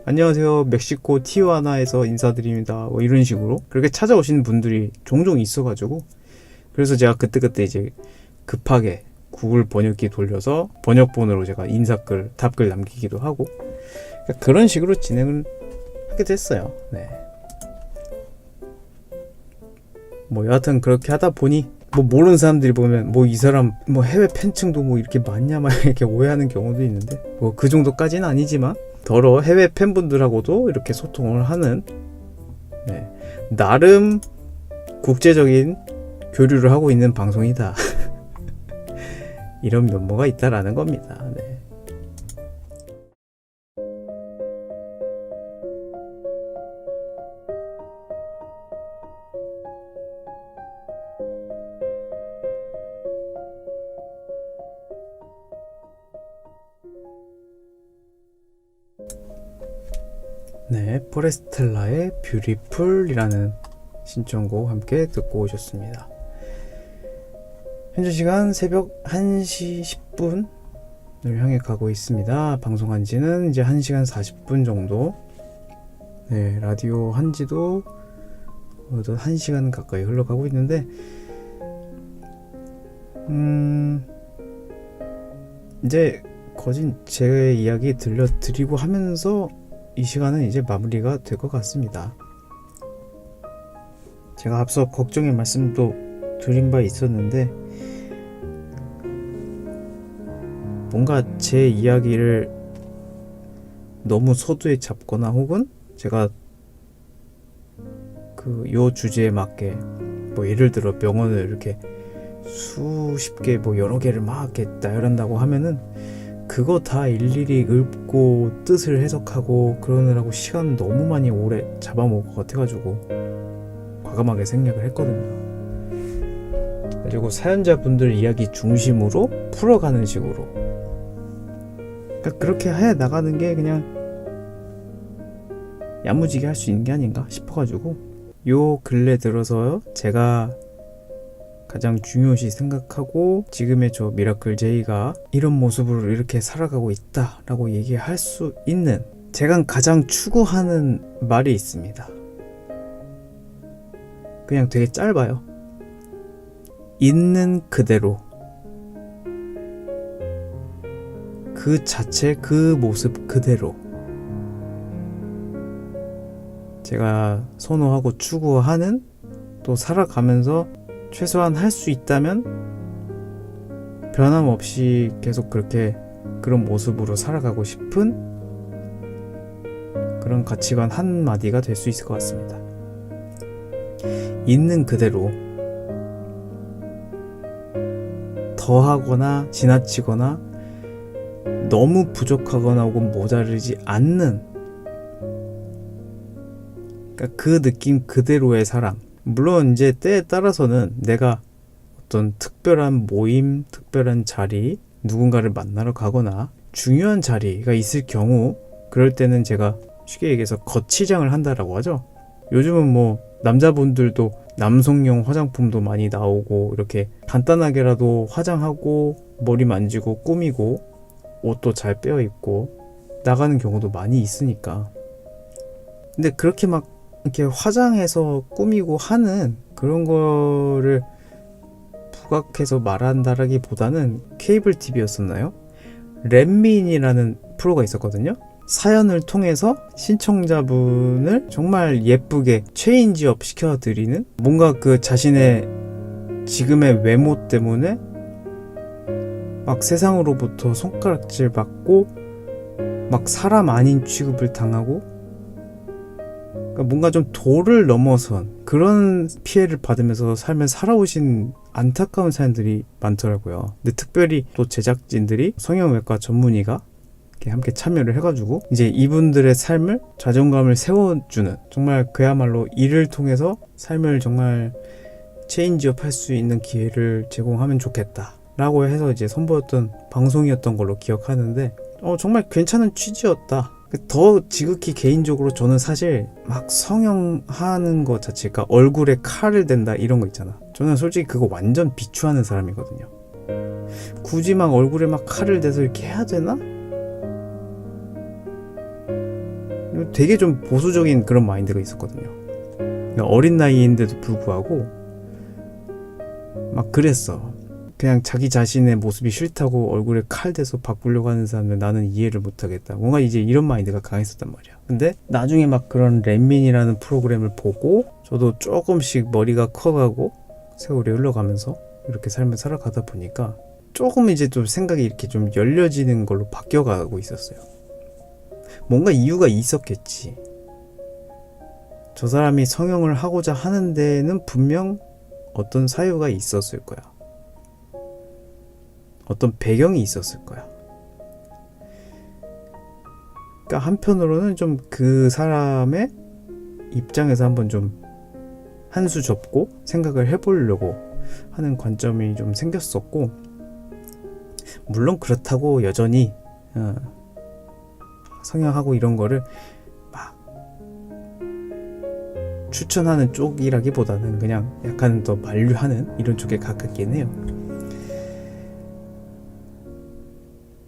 안녕하세요, 멕시코 티juana에서 인사드립니다, 뭐 이런 식으로 그렇게 찾아오시는 분들이 종종 있어가지고, 그래서 제가 그때그때 이제 급하게 구글 번역기 돌려서 번역본으로 제가 인사글, 답글 남기기도 하고, 그러니까 그런 식으로 진행을 하게 됐어요. 네. 뭐 여하튼 그렇게 하다 보니 뭐 모르는 사람들이 보면 뭐 이 사람 뭐 해외 팬층도 뭐 이렇게 많냐 막 이렇게 오해하는 경우도 있는데, 뭐 그 정도까지는 아니지만 더러 해외 팬분들하고도 이렇게 소통을 하는, 네, 나름 국제적인 교류를 하고 있는 방송이다. 이런 면모가 있다라는 겁니다. 네. 네, 포레스텔라의 뷰티풀이라는 신청곡 함께 듣고 오셨습니다. 현재 시간 새벽 1시 10분을 향해 가고 있습니다. 방송한 지는 이제 1시간 40분 정도. 네, 라디오 한 지도 1시간 가까이 흘러가고 있는데, 이제 거진 제 이야기 들려드리고 하면서 이 시간은 이제 마무리가 될 것 같습니다. 제가 앞서 걱정의 말씀도 드린 바 있었는데, 뭔가 제 이야기를 너무 서두에 잡거나 혹은 제가 요 주제에 맞게 뭐 예를 들어 명언을 이렇게 수십 개 뭐 여러 개를 막 이렇게 나열한다고 하면은 그거 다 일일이 읽고 뜻을 해석하고 그러느라고 시간 너무 많이 오래 잡아먹을 것 같아가지고 과감하게 생략을 했거든요. 그리고 사연자분들 이야기 중심으로 풀어가는 식으로, 그러니까 그렇게 해 나가는 게 그냥 야무지게 할 수 있는 게 아닌가 싶어가지고, 요 근래 들어서 제가 가장 중요시 생각하고 지금의 저 미라클 제이가 이런 모습으로 이렇게 살아가고 있다 라고 얘기할 수 있는, 제가 가장 추구하는 말이 있습니다. 그냥 되게 짧아요. 있는 그대로, 그 자체, 그 모습 그대로. 제가 선호하고 추구하는, 또 살아가면서 최소한 할 수 있다면 변함없이 계속 그런 모습으로 살아가고 싶은 그런 가치관 한마디가 될 수 있을 것 같습니다. 있는 그대로, 더하거나 지나치거나 너무 부족하거나 혹은 모자르지 않는, 그러니까 그 느낌 그대로의 사람. 물론 이제 때에 따라서는 내가 어떤 특별한 모임, 특별한 자리, 누군가를 만나러 가거나 중요한 자리가 있을 경우, 그럴 때는 제가 쉽게 얘기해서 거치장을 한다라고 하죠. 요즘은 뭐 남자분들도 남성용 화장품도 많이 나오고, 이렇게 간단하게라도 화장하고 머리 만지고 꾸미고 옷도 잘 빼어 입고 나가는 경우도 많이 있으니까. 근데 그렇게 막 이렇게 화장해서 꾸미고 하는 그런 거를 부각해서 말한다라기보다는 케이블 TV였었나요? 렛민이라는 프로가 있었거든요. 사연을 통해서 신청자분을 정말 예쁘게 체인지업 시켜드리는, 뭔가 그 자신의 지금의 외모 때문에 막 세상으로부터 손가락질 받고 막 사람 아닌 취급을 당하고, 그러니까 뭔가 좀 도를 넘어선 그런 피해를 받으면서 삶을 살아오신 안타까운 사연들이 많더라고요. 근데 특별히 또 제작진들이 성형외과 전문의가 이렇게 함께 참여를 해가지고 이제 이분들의 삶을, 자존감을 세워주는, 정말 그야말로 이를 통해서 삶을 정말 체인지업 할 수 있는 기회를 제공하면 좋겠다 라고 해서 이제 선보였던 방송이었던 걸로 기억하는데, 정말 괜찮은 취지였다. 더 지극히 개인적으로 저는 사실 막 성형하는 것 자체, 그러니까 얼굴에 칼을 댄다 이런 거 있잖아. 저는 솔직히 그거 완전 비추하는 사람이거든요. 굳이 막 얼굴에 막 칼을 대서 이렇게 해야 되나? 되게 좀 보수적인 그런 마인드가 있었거든요. 그러니까 어린 나이인데도 불구하고 막 그랬어. 그냥 자기 자신의 모습이 싫다고 얼굴에 칼 대서 바꾸려고 하는 사람들 나는 이해를 못하겠다. 뭔가 이제 이런 마인드가 강했었단 말이야. 근데 나중에 막 그런 렛민이라는 프로그램을 보고 저도 조금씩 머리가 커가고 세월이 흘러가면서 이렇게 삶을 살아가다 보니까 조금 이제 좀 생각이 이렇게 좀 열려지는 걸로 바뀌어가고 있었어요. 뭔가 이유가 있었겠지. 저 사람이 성형을 하고자 하는 데는 분명 어떤 사유가 있었을 거야. 어떤 배경이 있었을 거야. 그러니까 한편으로는 좀 그 사람의 입장에서 한번 좀 한 수 접고 생각을 해보려고 하는 관점이 좀 생겼었고, 물론 그렇다고 여전히 성형하고 이런 거를 막 추천하는 쪽이라기보다는 그냥 약간 더 만류하는 이런 쪽에 가깝긴 해요.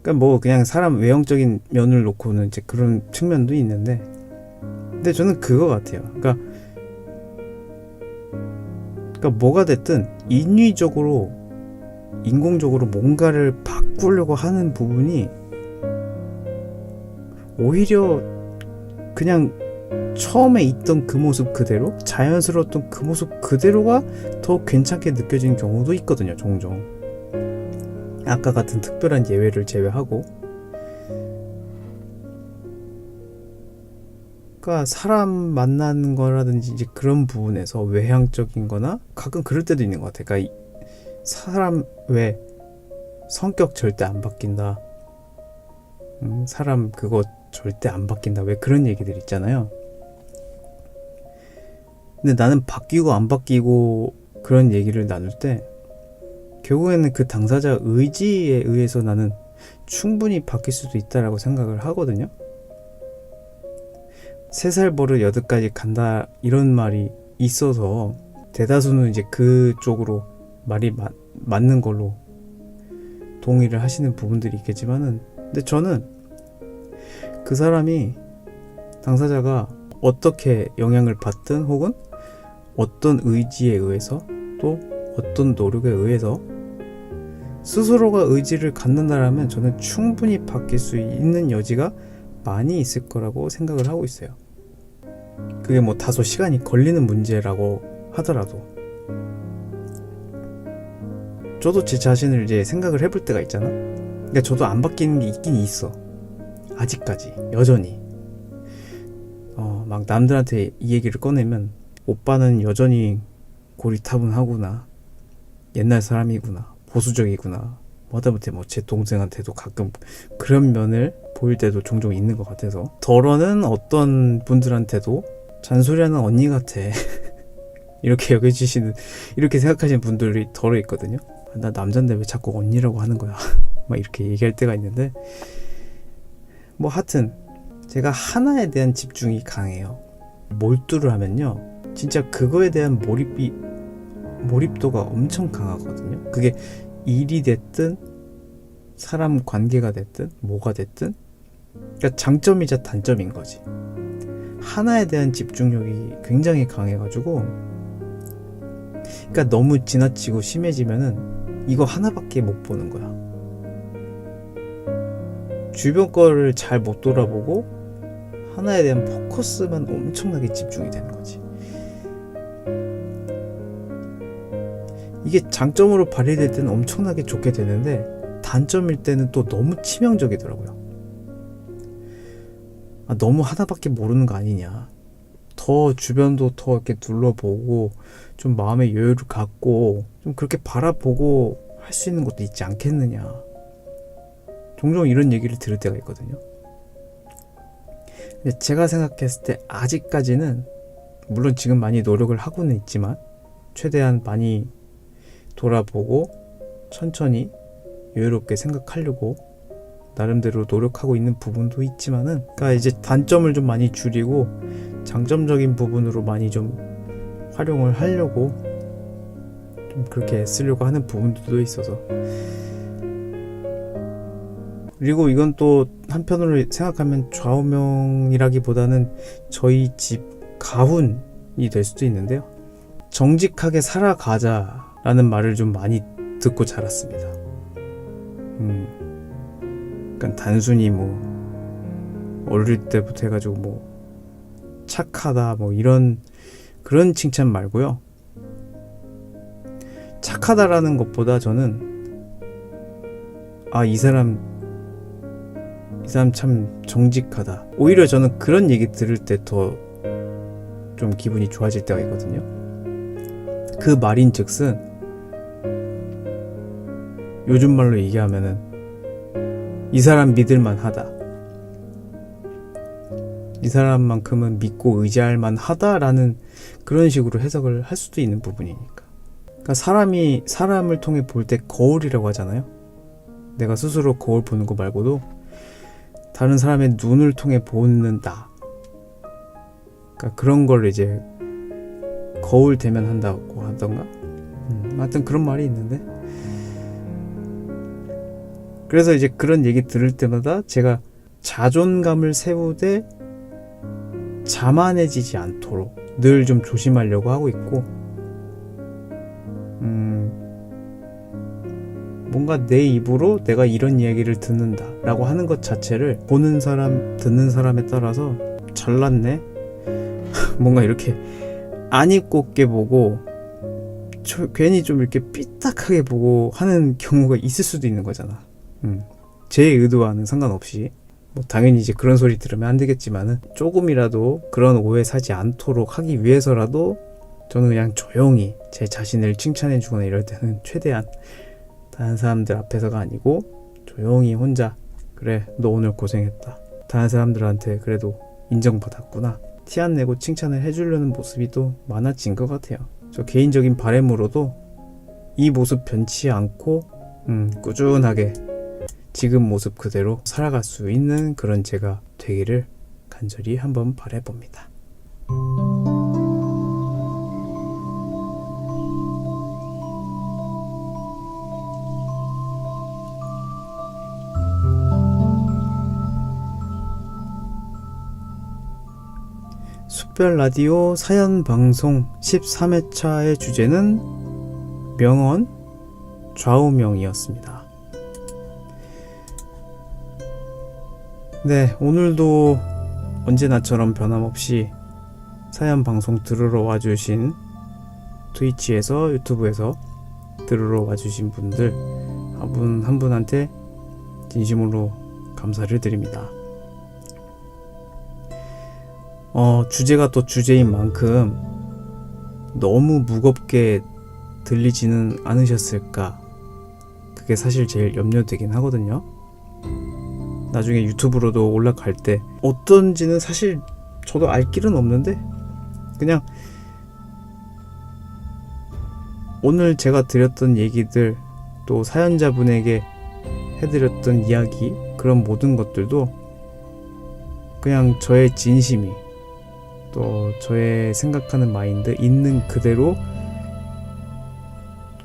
그러니까 뭐 그냥 사람 외형적인 면을 놓고는 이제 그런 측면도 있는데, 근데 저는 그거 같아요. 그러니까 뭐가 됐든 인위적으로 인공적으로 뭔가를 바꾸려고 하는 부분이 오히려 그냥 처음에 있던 그 모습 그대로, 자연스러웠던 그 모습 그대로가 더 괜찮게 느껴지는 경우도 있거든요, 종종. 아까 같은 특별한 예외를 제외하고. 그러니까 사람 만나는 거라든지 이제 그런 부분에서 외향적인 거나 가끔 그럴 때도 있는 것 같아요. 그러니까 사람 왜 성격 절대 안 바뀐다, 사람 그거 절대 안 바뀐다, 왜 그런 얘기들 있잖아요. 근데 나는 바뀌고 안 바뀌고 그런 얘기를 나눌 때 결국에는 그 당사자 의지에 의해서 나는 충분히 바뀔 수도 있다라고 생각을 하거든요. 3살 버릇 8까지 간다 이런 말이 있어서 대다수는 이제 그쪽으로 말이 맞는 걸로 동의를 하시는 부분들이 있겠지만은, 근데 저는 그 사람이, 당사자가 어떻게 영향을 받든 혹은 어떤 의지에 의해서 또 어떤 노력에 의해서 스스로가 의지를 갖는다라면 저는 충분히 바뀔 수 있는 여지가 많이 있을 거라고 생각을 하고 있어요. 그게 뭐 다소 시간이 걸리는 문제라고 하더라도. 저도 제 자신을 이제 생각을 해볼 때가 있잖아. 그러니까 저도 안 바뀌는 게 있긴 있어, 아직까지 여전히. 막 남들한테 이 얘기를 꺼내면 오빠는 여전히 고리타분하구나, 옛날 사람이구나, 보수적이구나, 하다못해 뭐 제 동생한테도 가끔 그런 면을 보일 때도 종종 있는 것 같아서, 덜어는 어떤 분들한테도 잔소리하는 언니 같아 이렇게 여겨주시는, 이렇게 생각하시는 분들이 덜어 있거든요. 나 남잔데 왜 자꾸 언니라고 하는 거야 막 이렇게 얘기할 때가 있는데, 뭐 하여튼 제가 하나에 대한 집중이 강해요. 몰두를 하면요 진짜 그거에 대한 몰입도가 엄청 강하거든요. 그게 일이 됐든 사람 관계가 됐든 뭐가 됐든, 그러니까 장점이자 단점인 거지. 하나에 대한 집중력이 굉장히 강해가지고, 그러니까 너무 지나치고 심해지면은 이거 하나밖에 못 보는 거야. 주변 거를 잘 못 돌아보고 하나에 대한 포커스만 엄청나게 집중이 되는 거지. 이게 장점으로 발휘될 때는 엄청나게 좋게 되는데 단점일 때는 또 너무 치명적이더라고요. 너무 하나밖에 모르는 거 아니냐, 더 주변도 더 이렇게 둘러보고 좀 마음의 여유를 갖고 좀 그렇게 바라보고 할 수 있는 것도 있지 않겠느냐, 종종 이런 얘기를 들을 때가 있거든요. 근데 제가 생각했을 때 아직까지는, 물론 지금 많이 노력을 하고는 있지만 최대한 많이 돌아보고 천천히 여유롭게 생각하려고 나름대로 노력하고 있는 부분도 있지만은, 그러니까 이제 단점을 좀 많이 줄이고 장점적인 부분으로 많이 좀 활용을 하려고 좀 그렇게 쓰려고 하는 부분들도 있어서. 그리고 이건 또 한편으로 생각하면 좌우명이라기보다는 저희 집 가훈이 될 수도 있는데요. 정직하게 살아가자라는 말을 좀 많이 듣고 자랐습니다. 그러니까 단순히 뭐 어릴 때부터 해가지고 뭐 착하다 뭐 이런 그런 칭찬 말고요. 착하다라는 것보다 저는 이 사람 참 정직하다, 오히려 저는 그런 얘기 들을 때 더 좀 기분이 좋아질 때가 있거든요. 그 말인즉슨 요즘 말로 얘기하면은 이 사람 믿을만 하다, 이 사람만큼은 믿고 의지할 만하다라는 그런 식으로 해석을 할 수도 있는 부분이니까. 그러니까 사람이 사람을 통해 볼 때 거울이라고 하잖아요. 내가 스스로 거울 보는 거 말고도 다른 사람의 눈을 통해 보는 나, 그러니까 그런 걸 이제 거울 대면한다고 하던가 하여튼 그런 말이 있는데, 그래서 이제 그런 얘기 들을 때마다 제가 자존감을 세우되 자만해지지 않도록 늘 좀 조심하려고 하고 있고, 뭔가 내 입으로 내가 이런 이야기를 듣는다 라고 하는 것 자체를 보는 사람 듣는 사람에 따라서 잘났네 뭔가 이렇게 안 입곱게 보고 괜히 좀 이렇게 삐딱하게 보고 하는 경우가 있을 수도 있는 거잖아. 제 의도와는 상관없이 뭐 당연히 이제 그런 소리 들으면 안 되겠지만은 조금이라도 그런 오해 사지 않도록 하기 위해서라도 저는 그냥 조용히 제 자신을 칭찬해 주거나 이럴 때는 최대한 다른 사람들 앞에서가 아니고 조용히 혼자, 그래 너 오늘 고생했다, 다른 사람들한테 그래도 인정받았구나, 티 안 내고 칭찬을 해주려는 모습이 또 많아진 것 같아요. 저 개인적인 바람으로도 이 모습 변치 않고 꾸준하게 지금 모습 그대로 살아갈 수 있는 그런 제가 되기를 간절히 한번 바라봅니다. 숯별 라디오 사연 방송 13회차의 주제는 명언 좌우명이었습니다. 네, 오늘도 언제나처럼 변함없이 사연 방송 들으러 와주신, 트위치에서 유튜브에서 들으러 와주신 분들 한 분 한 분한테 진심으로 감사를 드립니다. 주제가 또 주제인 만큼 너무 무겁게 들리지는 않으셨을까, 그게 사실 제일 염려되긴 하거든요. 나중에 유튜브로도 올라갈 때 어떤지는 사실 저도 알 길은 없는데, 그냥 오늘 제가 드렸던 얘기들, 또 사연자분에게 해드렸던 이야기, 그런 모든 것들도 그냥 저의 진심이, 또 저의 생각하는 마인드 있는 그대로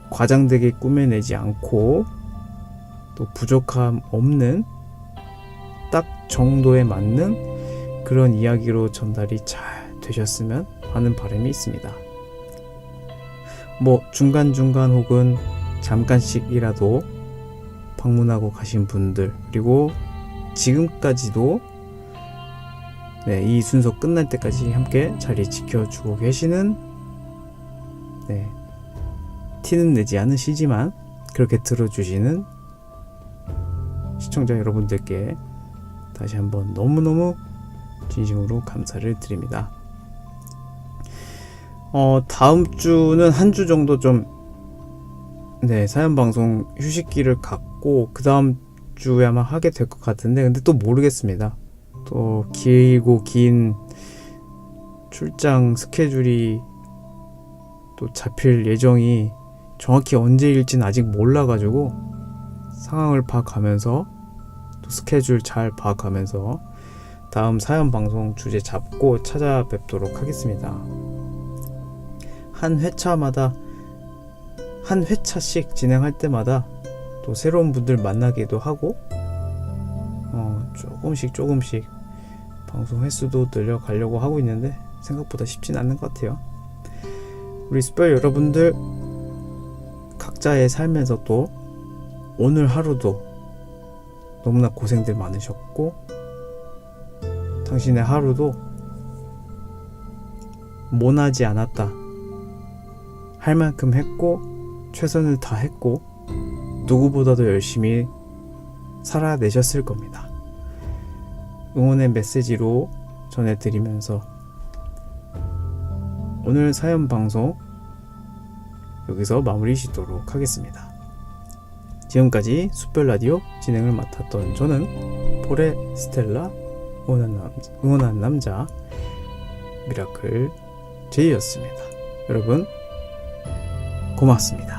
과장되게 꾸며내지 않고, 또 부족함 없는 딱 정도에 맞는 그런 이야기로 전달이 잘 되셨으면 하는 바람이 있습니다. 뭐 중간중간 혹은 잠깐씩이라도 방문하고 가신 분들, 그리고 지금까지도 이 순서 끝날 때까지 함께 자리 지켜주고 계시는, 티는 내지 않으시지만 그렇게 들어주시는 시청자 여러분들께 다시 한번 너무너무 진심으로 감사를 드립니다. 다음 주는 한 주 정도 좀 사연 방송 휴식기를 갖고 그 다음 주에 아마 하게 될 것 같은데, 근데 또 모르겠습니다. 또 길고 긴 출장 스케줄이 또 잡힐 예정이 정확히 언제일지는 아직 몰라가지고 상황을 봐가면서, 또 스케줄 잘 봐가면서 다음 사연 방송 주제 잡고 찾아뵙도록 하겠습니다. 한 회차마다, 한 회차씩 진행할 때마다 또 새로운 분들 만나기도 하고, 조금씩 방송 횟수도 늘려가려고 하고 있는데 생각보다 쉽진 않는 것 같아요. 우리 숯별 여러분들 각자의 삶에서 또 오늘 하루도 너무나 고생들 많으셨고, 당신의 하루도 모나지 않았다, 할 만큼 했고 최선을 다했고 누구보다도 열심히 살아내셨을 겁니다. 응원의 메시지로 전해드리면서 오늘 사연 방송 여기서 마무리 짓도록 하겠습니다. 지금까지 숯별 라디오 진행을 맡았던 저는 폴의 스텔라 응원한 남자 미라클 제이였습니다. 여러분 고맙습니다.